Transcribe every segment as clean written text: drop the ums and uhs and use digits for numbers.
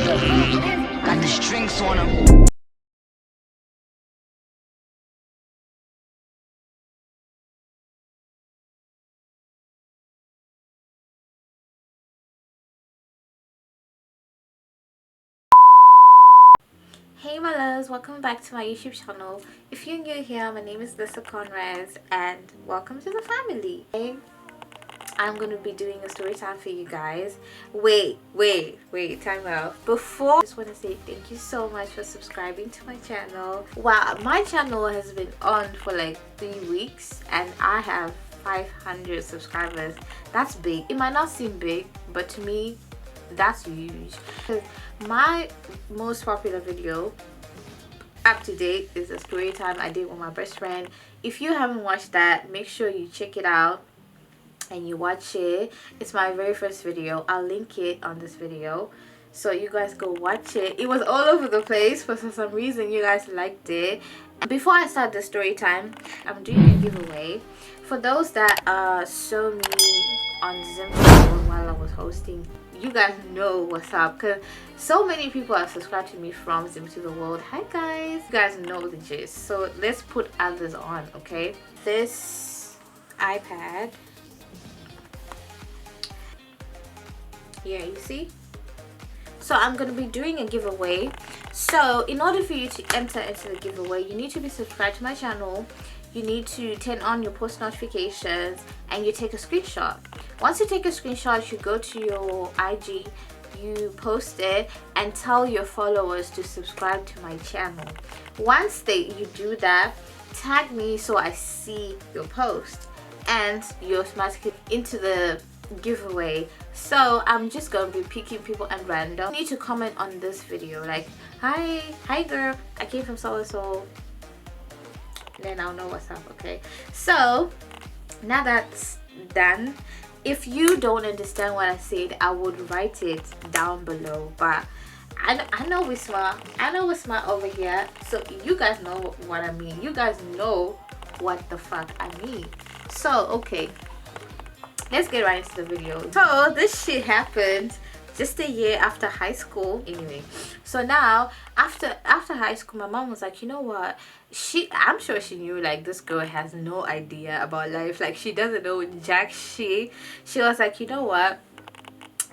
Got the strings on them. Hey my loves, welcome back to my YouTube channel. If you're new here, my name is Conrads and welcome to the family. Today, I'm going to be doing a story time for you guys. Wait, time out. Before, I just want to say thank you so much for subscribing to my channel. Wow, my channel has been on for like 3 weeks and I have 500 subscribers. That's big. It might not seem big, but to me, that's huge. My most popular video up to date is a story time I did with my best friend. If you haven't watched that, make sure you check it out and you watch it. It's my very first video. I'll link it on this video so you guys go watch it. It was all over the place, but for some reason you guys liked it. Before I start the story time, I'm doing a giveaway for those that saw me on Zoom while I was hosting. You guys know what's up because so many people are subscribed to me from Zim to the World. Hi guys, you guys know the gist, so let's put others on. Okay, this iPad, yeah, you see, so I'm gonna be doing a giveaway. So in order for you to enter into the giveaway, you need to be subscribed to my channel, you need to turn on your post notifications, and you take a screenshot. Once you take a screenshot, you go to your IG, you post it and tell your followers to subscribe to my channel. Once you do that, tag me so I see your post and you're automatically into the giveaway. So I'm just gonna be picking people at random. You need to comment on this video like, hi girl, I came from so and so, then I'll know what's up. Okay, so now that's done, if you don't understand what I said, I would write it down below, but I know we're smart. I know we're smart over here, so you guys know what I mean. You guys know what the fuck I mean. So okay, let's get right into the video. So this shit happened just a year after high school. Anyway, so now after high school, my mom was like, you know what, I'm sure she knew like this girl has no idea about life, like she doesn't know jack shit. She was like, you know what,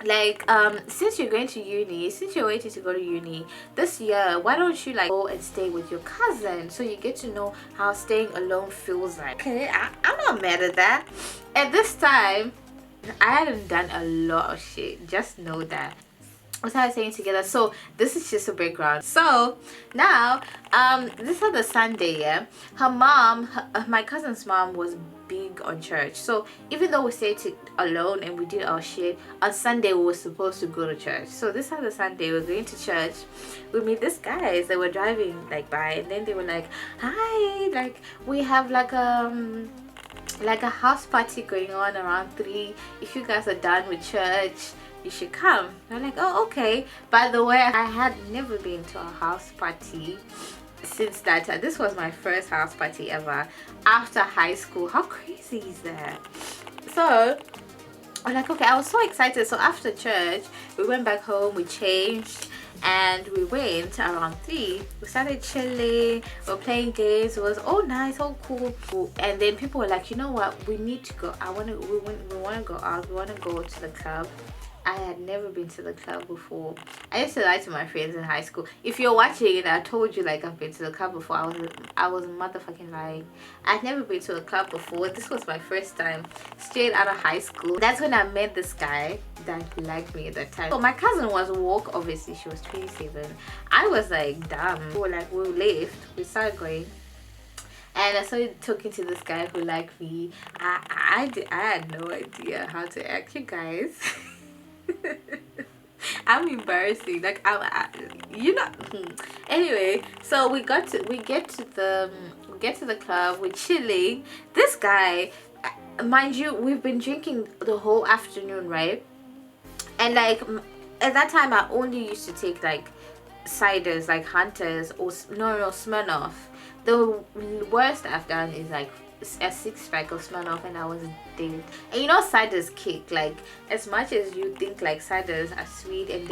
like since you're going to uni, since you're waiting to go to uni this year, why don't you like go and stay with your cousin so you get to know how staying alone feels like. Okay, I'm not mad at that. At this time I hadn't done a lot of shit, just know that. What I was saying together, so this is just a background. So now this is the Sunday, yeah, her mom, my cousin's mom was big on church. So even though we stayed alone and we did our shit, on Sunday we were supposed to go to church. So this other Sunday we're going to church, we meet these guys that were driving like by, and then they were like, hi, like we have like a house party going on around 3. If you guys are done with church, you should come. I'm like, oh okay. By the way, I had never been to a house party since that time. This was my first house party ever after high school. How crazy is that? So I'm like, okay, I was so excited. So after church we went back home, we changed, and we went around 3. We started chilling, we were playing games. It was all nice, all cool. And then people were like, you know what, we need to go. We want to go out, we want to go to the club. I had never been to the club before. I used to lie to my friends in high school. If you're watching and I told you like I've been to the club before, I was motherfucking lying. I'd never been to a club before. This was my first time straight out of high school. That's when I met this guy that liked me at that time. So my cousin was woke, obviously she was 27. I was like, damn. We left, we started going, and I started talking to this guy who liked me. I had no idea how to act, you guys. I'm embarrassing, like you know. Anyway, so we get to the club, we're chilling. This guy, mind you, we've been drinking the whole afternoon, right? And like at that time I only used to take like ciders like Hunters or no Smirnoff. The worst I've done is like a six-pack of Smirnoff and I was dead. And you know ciders kick, like as much as you think like ciders are sweet and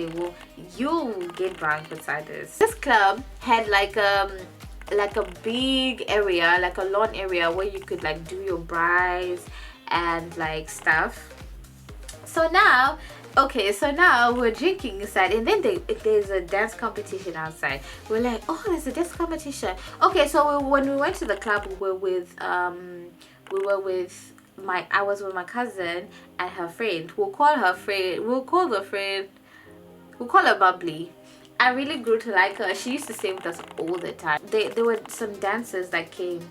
you'll get drunk with ciders. This club had like a big area, like a lawn area where you could like do your brides and like stuff. So now we're drinking inside, and then there's a dance competition outside. We're like, oh, there's a dance competition. Okay, so when we went to the club, I was with my cousin and her friend. We'll call her Bubbly. I really grew to like her. She used to stay with us all the time. There were some dancers that came.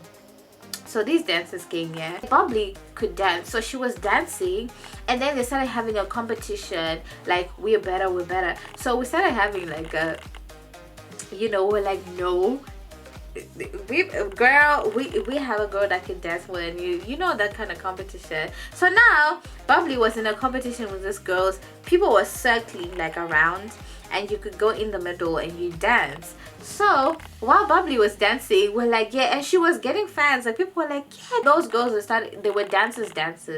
So these dancers came, yeah. Bubbly could dance, so she was dancing, and then they started having a competition, like we're better. So we started having like a, you know, we're like, no, we have a girl that can dance more than you know, that kind of competition. So now Bubbly was in a competition with these girls. People were circling like around, and you could go in the middle and you dance. So while Bubbly was dancing, we're like, yeah, and she was getting fans. Like people were like, yeah, those girls they were dancers,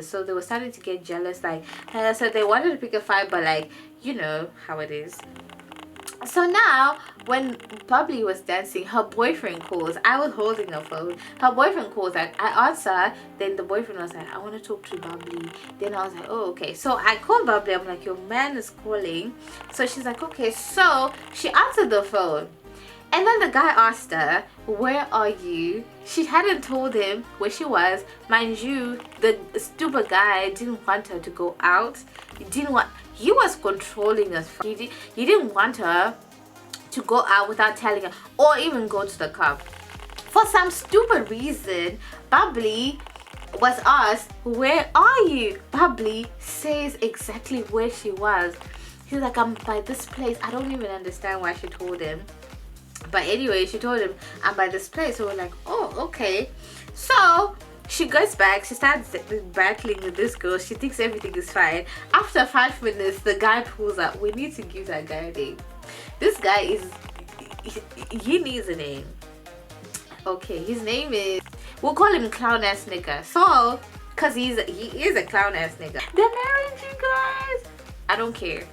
so they were starting to get jealous, like so they wanted to pick a fight, but like, you know how it is. So now when Bubbly was dancing, her boyfriend calls. I was holding her phone. Her boyfriend calls. I answer. Then the boyfriend was like, I want to talk to Bubbly. Then I was like, oh, okay. So I called Bubbly. I'm like, your man is calling. So she's like, okay. So she answered the phone. And then the guy asked her, where are you? She hadn't told him where she was. Mind you, the stupid guy didn't want her to go out. He was controlling us. He didn't want her to go out without telling her, or even go to the club. For some stupid reason, Bubbly was asked, where are you? Bubbly says exactly where she was. She's like, I'm by this place. I don't even understand why she told him. But anyway, she told him, I'm by this place. So we're like, oh, okay. So she goes back. She starts battling with this girl. She thinks everything is fine. After 5 minutes, the guy pulls up. We need to give that guy a name. This guy he needs a name. Okay, his name is, we'll call him clown ass nigga. So, cause he is a clown ass nigga. They're married, you guys. I don't care.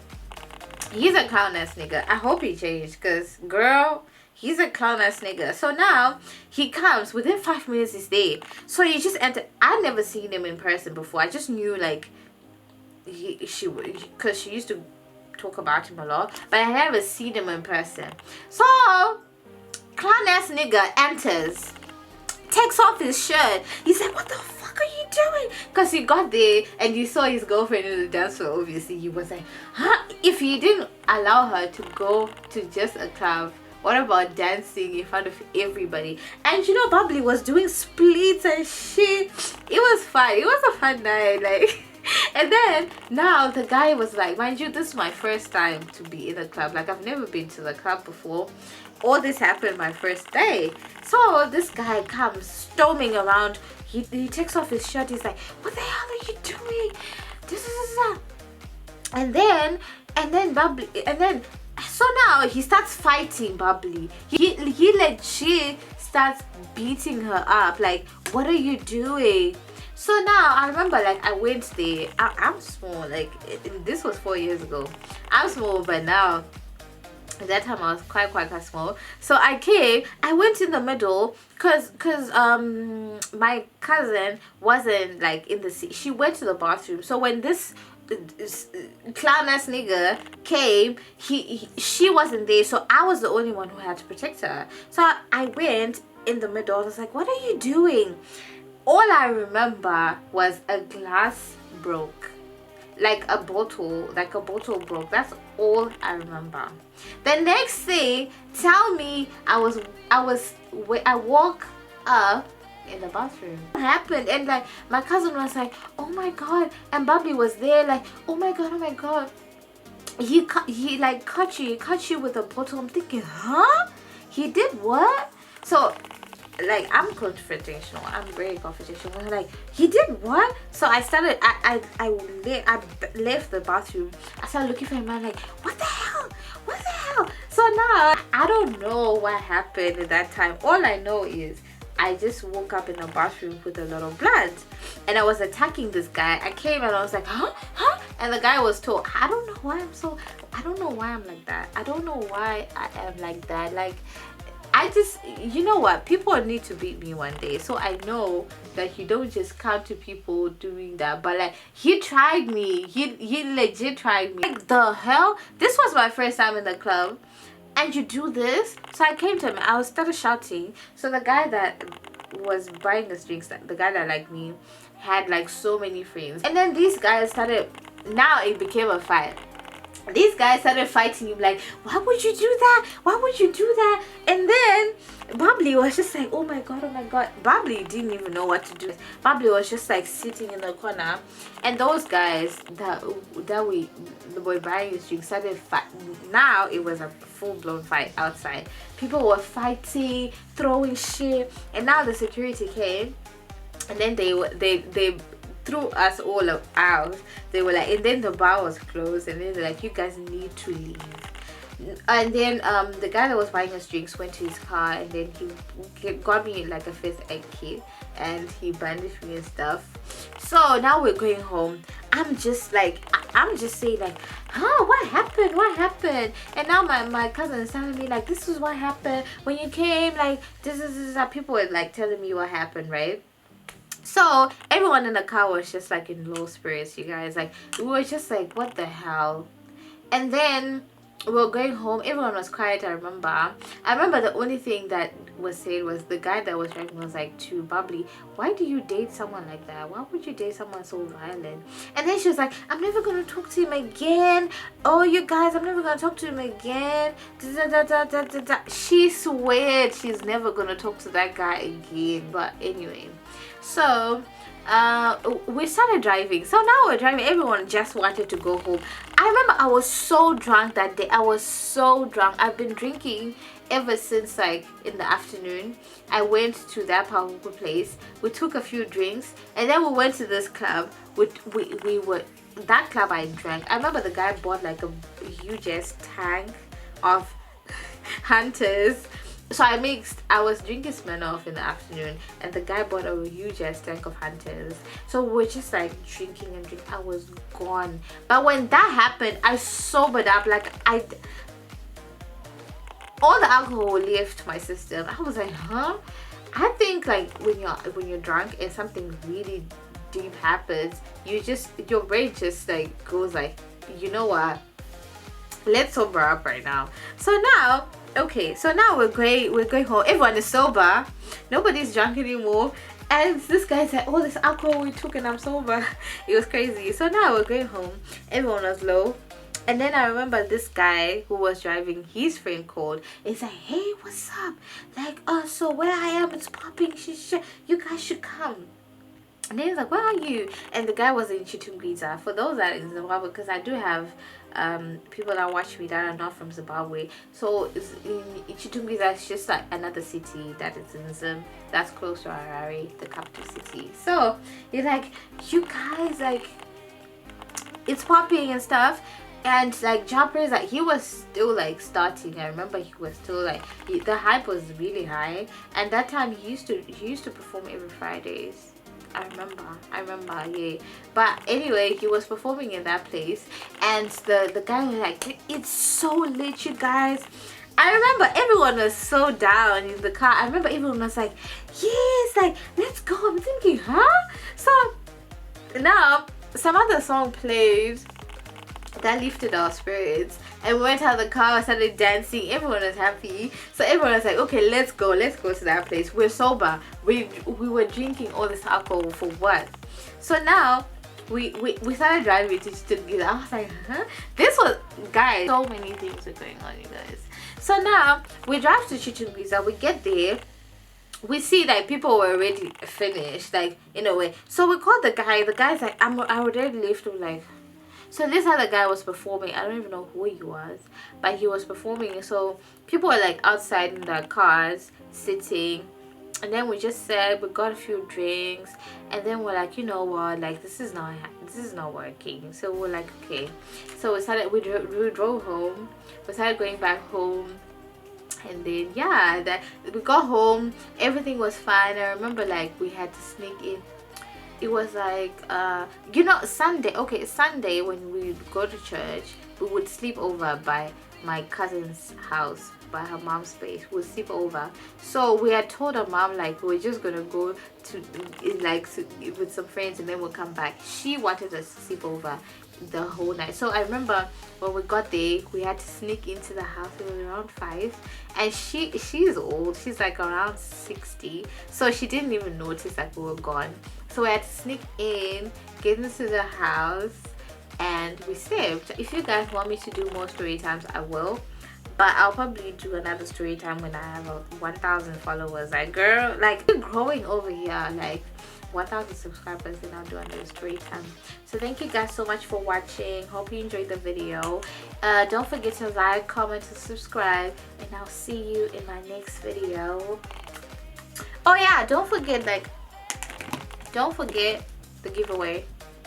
He's a clown ass nigga. I hope he changed, cause girl, he's a clown ass nigga. So now he comes within 5 minutes. He's there. So he just entered. I never seen him in person before. I just knew like because she used to talk about him a lot, but I never seen him in person. So clown ass nigga enters, takes off his shirt. He's like, what the fuck are you doing? Because he got there and you saw his girlfriend in the dance floor. Obviously he was like, huh? If he didn't allow her to go to just a club, what about dancing in front of everybody? And you know, Bubbly was doing splits and shit. It was fun. It was a fun night, like. And then now the guy was like, mind you, this is my first time to be in a club. Like I've never been to the club before. All this happened my first day. So this guy comes storming around. He takes off his shirt. He's like, what the hell are you doing? This is and then Bubbly, and then so now he starts fighting Bubbly. He legit starts beating her up. Like, what are you doing? So now I remember, like, I went there. I'm small, like this was 4 years ago. I'm small, but now at that time I was quite small. So I went in the middle cause my cousin wasn't like in the seat. She went to the bathroom. So when this clown ass nigga came, she wasn't there, so I was the only one who had to protect her. So I went in the middle. I was like, what are you doing? All I remember was a glass broke, like a bottle broke. That's all I remember. The next thing, tell me I woke up in the bathroom. What happened? And like my cousin was like, oh my god, and Bubbly was there like, oh my god, he like cut you with a bottle. I'm thinking, huh? He did what? So like I'm confrontational. I'm very confrontational. I'm like, he did what? So I started. I left the bathroom. I started looking for him. I'm like, what the hell? What the hell? So now I don't know what happened at that time. All I know is I just woke up in the bathroom with a lot of blood, and I was attacking this guy. I came and I was like, huh, and the guy was told, I don't know why I'm like that. I don't know why I am like that. Like, I just, you know what, people need to beat me one day. So I know that you don't just come to people doing that. But like, he tried me. He legit tried me. Like, the hell? This was my first time in the club, and you do this? So I came to him. I started shouting. So the guy that was buying us drinks, the guy that liked me, had like so many friends. And then these guys started, now it became a fight. These guys started fighting him, like, why would you do that? Why would you do that? And then Bubbly was just like, oh my god. Bubbly didn't even know what to do. Bubbly was just like sitting in the corner, and those guys that were buying his drink started fighting. Now it was a full-blown fight outside. People were fighting, throwing shit, and now the security came, and then they threw us all out. They were like, and then the bar was closed, and then they're like, you guys need to leave. And then the guy that was buying us drinks went to his car, and then he got me like a first aid kit, and he bandaged me and stuff. So now we're going home. I'm just saying like, what happened? And now my cousin is telling me like, this is what happened when you came, like this is how people were like telling me what happened, right? So everyone in the car was just like in low spirits, you guys. Like, we were just like, what the hell? And then we were going home. Everyone was quiet. I remember the only thing that was said was, the guy that was driving was like, to Bubbly, why do you date someone like that? Why would you date someone so violent? And then she was like, I'm never gonna talk to him again. Oh, you guys, I'm never gonna talk to him again. She swears she's never gonna talk to that guy again. But anyway, so we started driving. So now we're driving. Everyone just wanted to go home. I remember I was so drunk that day. I was so drunk. I've been drinking ever since like in the afternoon. I went to that powerful place. We took a few drinks, and then we went to this club. We were, that club I drank. I remember the guy bought like a huge ass tank of Hunters. So I was drinking Smirnoff in the afternoon, and the guy bought a huge ass tank of Hunters. So we're just like drinking and drinking. I was gone. But when that happened, I sobered up. Like, all the alcohol left my system. I was like, huh? I think like when you're drunk and something really deep happens, your brain just like goes like, you know what? Let's sober up right now. So now, okay, so now we're going home. Everyone is sober. Nobody's drunk anymore. And this guy said, oh, this alcohol we took and I'm sober. It was crazy. So now we're going home. Everyone was low. And then I remember this guy who was driving, his friend called. He's like, hey, what's up? Like, so where I am, it's popping. You guys should come. And then he's like, where are you? And the guy was in Chitungwiza. For those that are in Zimbabwe, because I do have people that watch me that are not from Zimbabwe. So in Chitungwiza, it's just like another city that is in Zim, that's close to Harare, the capital city. So he's like, you guys, like, it's popping and stuff. And like Jumpers, like, he was still like starting. I remember he was still like, the hype was really high. And that time he used to perform every Fridays. I remember, yeah. But anyway, he was performing in that place, and the guy was like, it's so lit, you guys. I remember everyone was so down in the car. I remember everyone was like, yes, like, let's go. I'm thinking, huh? So now some other song played that lifted our spirits, and we went out of the car, started dancing. Everyone was happy. So everyone was like, okay, let's go to that place. We're sober. We were drinking all this alcohol for what? So now we started driving to Chitungwiza. I was like, huh? This was, guys, so many things were going on, you guys. So now we drive to Chitungwiza. We get there, we see that people were already finished, like, in a way. So we called the guy. The guy's like, I already left. We're like, so this other guy was performing. I don't even know who he was, but he was performing. So people were like outside in their cars sitting, and then we just said, we got a few drinks, and then we're like, you know what, like, this is not working. So we're like, okay. So we drove home. We started going back home. And then yeah, that we got home, everything was fine. I remember like we had to sneak in. It was like you know, Sunday. Okay, Sunday when we would go to church, we would sleep over by my cousin's house, by her mom's place. We'll sleep over. So we had told her mom like we're just gonna go to with some friends and then we'll come back. She wanted us to sleep over the whole night. So I remember when we got there, we had to sneak into the house. It was around 5, and she's old. She's like around 60, so she didn't even notice that we were gone. So we had to sneak in, get into the house, and we saved. If you guys want me to do more story times, I will, but I'll probably do another story time when I have 1,000 followers. Like, girl, like, we're growing over here, like 1,000 subscribers, and I'll do another story time. So thank you guys so much for watching. Hope you enjoyed the video. Don't forget to like, comment, and subscribe, and I'll see you in my next video. Oh yeah, don't forget the giveaway.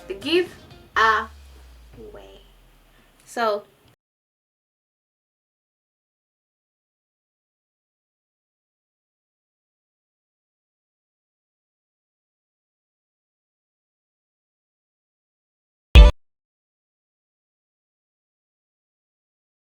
The giveaway. So